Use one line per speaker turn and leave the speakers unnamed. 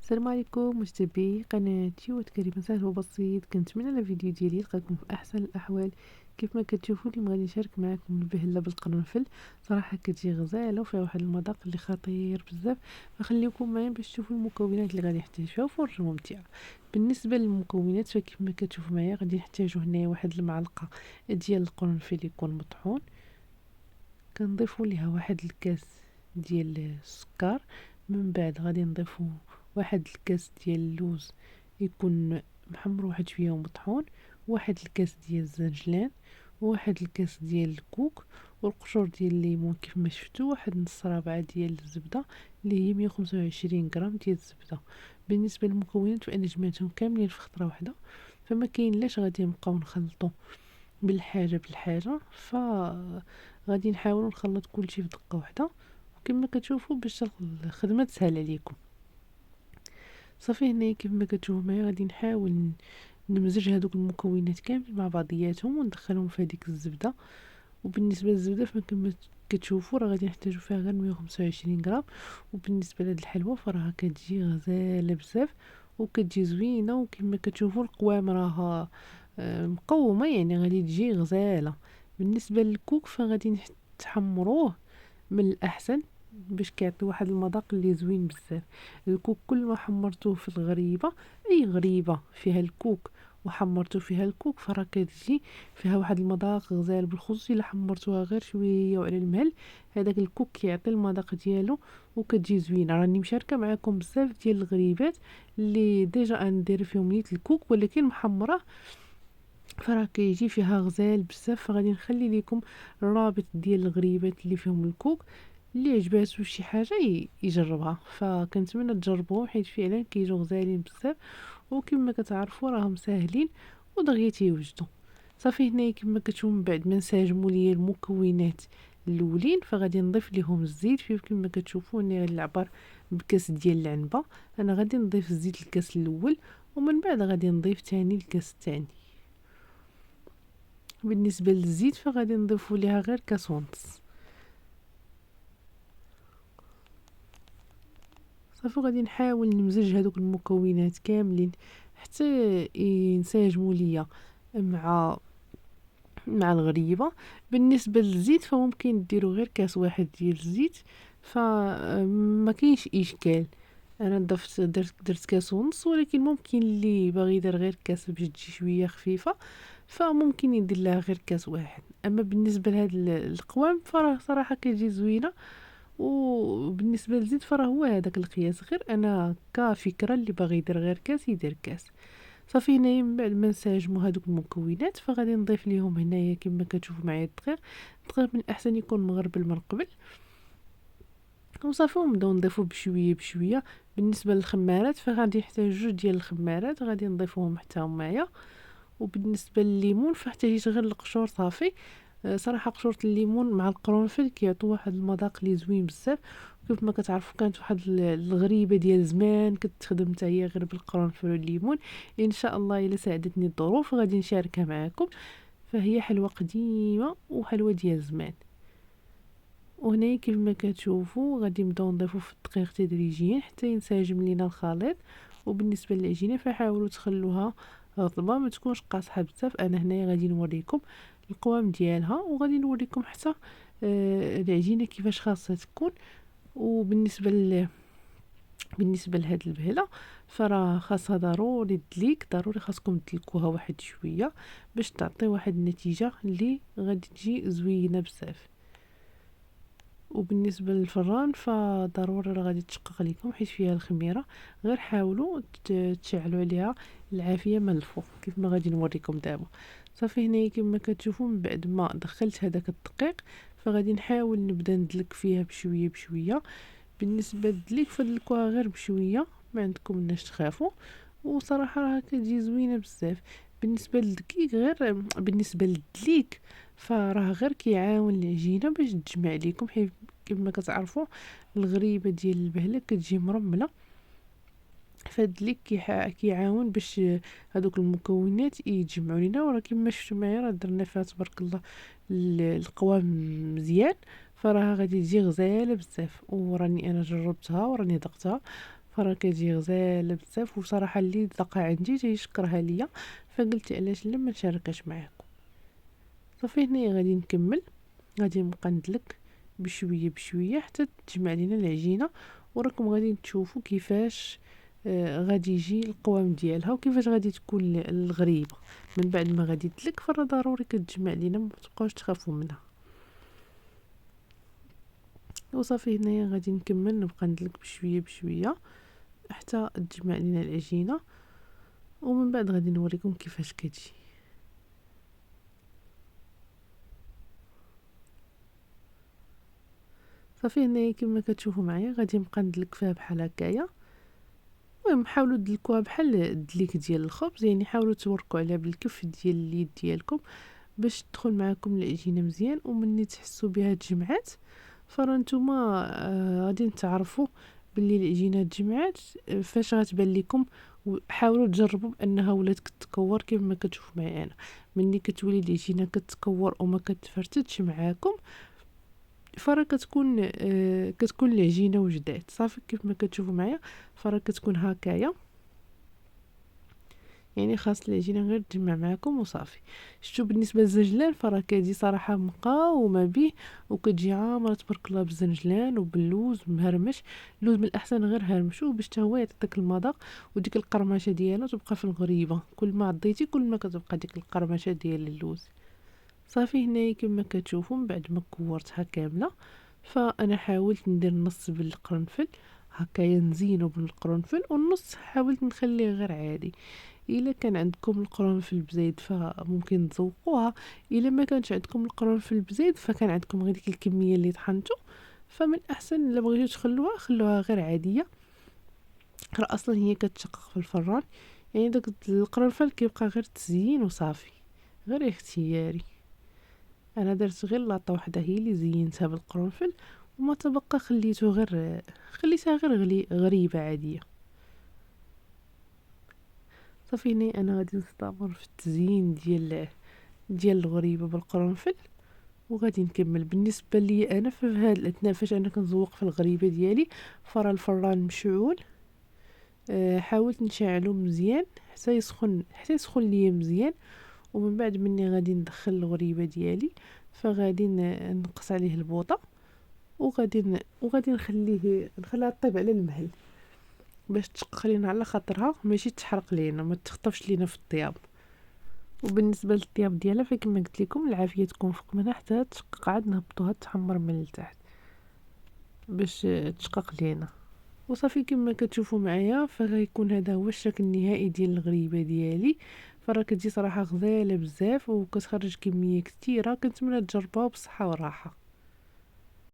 السلام عليكم متابعي قناتي وتكريم سهل وبسيط. كنتمنى الفيديو ديالي يلقاكم في احسن الاحوال. كيف ما كتشوفوا اليوم غادي نشارك معكم البهله بالقرنفل. صراحه كتجي غزاله وفيها واحد المذاق اللي خطير بزاف، فخليكم معايا باش تشوفوا المكونات اللي غادي نحتاج فيها وفرجه ممتعه. بالنسبه للمكونات فكيف ما كتشوفوا معايا غادي نحتاجوا هنايا واحد المعلقه ديال القرنفل يكون مطحون، كنضيفوا ليها واحد الكاس ديال السكر، من بعد غادي نضيفوا واحد الكاس ديال اللوز يكون محمر واحد شويه ومطحون، واحد الكاس ديال الزنجلان، وواحد الكاس ديال الكوك، والقشور ديال الليمون كيف ما شفتوا، واحد نص رابعه ديال الزبده اللي هي 125 غرام ديال الزبده. بالنسبه للمكونات فانا جمعتهم كاملين في خطره واحده، فما كاين لاش غادي نبقاو نخلطوا بالحاجه غادي نحاول نخلط كلشي في دقه واحده، وكما كتشوفوا باش الخدمه تسهل عليكم. صافي هنايا كيف ما كتشوفوا معايا غادي نحاول نمزج هذوك المكونات كامل مع بعضياتهم وندخلهم في هذيك الزبده. وبالنسبه للزبده فكما كتشوفوا راه غادي نحتاجو فيها غير 125 غرام. وبالنسبه لهاد الحلوه فراها كتجي غزاله بزاف وكتجي زوينه، وكما كتشوفوا القوام راها مقومه، يعني غادي تجي غزاله. بالنسبه للكوك فغادي تحمروه من الاحسن باش كيعطي واحد المذاق اللي زوين بزاف. الكوك كل ما حمرتوه في الغريبه، اي غريبه فيها الكوك وحمرتو فيها الكوك فراه كتجي فيها واحد المذاق غزال، بالخصوص الا حمرتوها غير شويه وعلى المهل، هذاك الكوك كيعطي المذاق ديالو وكتجي زوينه. راني مشاركه معكم بزاف ديال الغريبات اللي ديجا ندير فيهم نيت الكوك ولكن محمره، فراه كيجي فيها غزال بزاف. فغادي نخلي لكم الرابط ديال الغريبات اللي فيهم الكوك، اللي عجباتو شي حاجه يجربها، فكنتمنى تجربوهم حيت فعلا كيجيو غزالين بزاف وكما كتعرفوا راهم ساهلين ودغيا تيوجدوا. صافي هنايا كما كتشوفوا من بعد ما نساجموا ليا المكونات الاولين فغادي نضيف ليهم الزيت. فيه كما كتشوفوا هنا غادي نعبر بكاس ديال العنبه، انا غادي نضيف الزيت الكاس الاول ومن بعد غادي نضيف تاني الكاس الثاني. بالنسبه للزيت فغادي نضيفوا ليها غير كاس ونص. صافي غادي نحاول نمزج هذوك المكونات كاملين حتى ينسجموا ليا مع الغريبه. بالنسبه للزيت فممكن ديروا غير كاس واحد ديال الزيت، فما كاينش اشكال. انا درت كاس ونص، ولكن ممكن اللي باغي يدير غير كاس باش تجي شويه خفيفه فممكن يدير لها غير كاس واحد. اما بالنسبه لهاد القوام فراه صراحه كتجي زوينه. وبالنسبه للزيت فراه هو هذاك القياس، غير انا كفكره اللي باغي يدير غير كاس يدير كاس. صافي هنايا من بعد ما نساجمو هادوك المكونات فغادي نضيف ليهم هنايا كما كتشوفوا معايا الدقيق من الاحسن يكون مغربل من قبل. وصافي ونبداو نضيفو بشويه بشويه. بالنسبه للخمارات فغادي نحتاج جوج ديال الخمارات غادي نضيفوهم حتى معايا. وبالنسبه لليمون فاحتاجيت غير القشور صافي. صراحه قشورة الليمون مع القرنفل كيعطيو واحد المذاق اللي زوين بزاف. كيف ما كتعرفوا كانت واحد الغريبه ديال زمان كتخدم حتى هي غير بالقرنفل والليمون، ان شاء الله الا ساعدتني الظروف غادي نشاركها معكم. فهي حلوه قديمه وحلوه ديال زمان. وهنا كيف ما كتشوفوا غادي نبداو نضيفو في الدقيق تدريجيا حتى ينسجم لينا الخليط. وبالنسبه للعجينه فحاولوا تخلوها رطبه ما تكونش قاصحه بزاف. انا هنايا غادي نوريكم القوام ديالها وغادي نوريكم حتى العجينه كيفاش خاصها تكون. وبالنسبه بالنسبه لهاد البهله فراه خاصها ضروري الدليك، ضروري خاصكم تدلكوها واحد شويه باش تعطي واحد النتيجه اللي غادي تجي زوينه بزاف. وبالنسبه للفران فضروري راه غادي تشقق لكم حيت فيها الخميره، غير حاولوا تشعلوا عليها العافيه من الفوق كيف ما غادي نوريكم دابا. صافي هنايا كما كتشوفوا من بعد ما دخلت هذاك الدقيق فغادي نحاول نبدا ندلك فيها بشويه بشويه. بالنسبه للدليك فدلكوها غير بشويه، ما عندكم مناش تخافوا، وصراحه راه كتجي زوينه بزاف. بالنسبه للدقيق غير بالنسبه للدليك فراه غير كيعاون العجينه باش تجمع ليكم، حيت كما كتعرفوا الغريبه ديال البهله كتجي مرمله، فالدليك كيعاون باش هذوك المكونات يتجمعوا لينا. وراه كما شفتوا معايا راه درنا فيها تبارك الله القوام مزيان، فراها غادي تجي غزاله بزاف. وراني انا جربتها وراني ذقتها فراه كتجي غزاله بزاف، وصراحه اللي ذاقها عندي تيشكرها ليا، فقلت علاش لا ما نشاركهاش معاكم. صافي هنايا غادي نكمل، غادي نبقى ندلك بشويه بشويه حتى تجمع لينا العجينه، وراكم غادي تشوفوا كيفاش غادي يجي القوام ديالها وكيفاش غادي تكون الغريبه من بعد ما غادي تدلك. فرا ضروري كتجمع لينا، ما تبقاوش تخافوا منها. وصافي هنايا غادي نكمل نبقى ندلك بشويه بشويه حتى تجمع لينا العجينه، ومن بعد غادي نوريكم كيفاش كتجي. صافي هنايا كما كتشوفوا معايا غادي نبقى ندلك فيها بحال هكايا. المهم حاولوا تدلكوها بحال الدليك ديال الخبز، يعني حاولوا توركوا عليها بالكف ديال اليد ديالكم باش تدخل معكم العجينه مزيان، ومني تحسوا بها تجمعات فرا نتوما غادي تعرفوا باللي العجينه تجمعات فاش غتبان لكم. وحاولوا تجربوا بانها ولات كتكور كما كتشوفوا معايا انا. مني كتولي العجينه كتكور وما كتفرتتش معاكم، فرا كتكون العجينه وجدات. صافي كيف ما كتشوفوا معايا فرا كتكون هكايا، يعني خاص العجينه غير تجمع معاكم وصافي. شتو بالنسبه للزنجلان فرا كتجي صراحه مقاومه به، وكتجي عامره تبارك الله بالزنجلان وباللوز مهرمش. اللوز من الاحسن غير هرمشو باش حتى هو يعطي داك المذاق وديك القرمشه ديالو تبقى في الغريبه، كل ما عضيتي كل ما كتبقى ديك القرمشه ديال اللوز. صافي هنايا كما كتشوفوا من بعد ما كورتها كامله، فانا حاولت ندير نص بالقرنفل هكايا نزينو بالقرنفل، والنص حاولت نخليه غير عادي. الا كان عندكم القرنفل بزيد فممكن تزوقوها، الا ما كانش عندكم القرنفل بزيد فكان عندكم غير ديك الكميه اللي طحنتو، فمن احسن الا بغيتو خلوها غير عاديه. راه اصلا هي كتشقق في الفران، يعني داك القرنفل كيبقى غير تزيين وصافي، غير اختياري. انا درت غير لاطه وحده هي اللي زينتها بالقرنفل، وما تبقى خليتها غير غريبه عاديه. صافي هنا انا غادي نستمر في التزيين ديال الغريبه بالقرنفل، وغادي نكمل. بالنسبه لي انا في هذا الاثناء فاش انا كنزوق في الغريبه ديالي فرا الفران مشعول. حاولت نشعلو مزيان حتى يسخن ليا مزيان، ومن بعد مني غادي ندخل الغريبه ديالي فغادي نقص عليه البوطه، وغادي نخليها طيب على المهل باش تشقق لينا على خاطرها، ماشي تحرق لينا ما تخطفش لينا في الطياب. وبالنسبه للطياب ديالها فكما قلت لكم العافيه تكون فوق منها حتى تشقق، عاد نهبطوها تحمر من التحت باش تشقق لينا. وصافي كما كتشوفوا معايا فغيكون هذا هو الشكل النهائي ديال الغريبه ديالي. فراه كتجي صراحه غزاله بزاف وكتخرج كميه كثيره، كنتمنى تجربوها بصحه وراحه.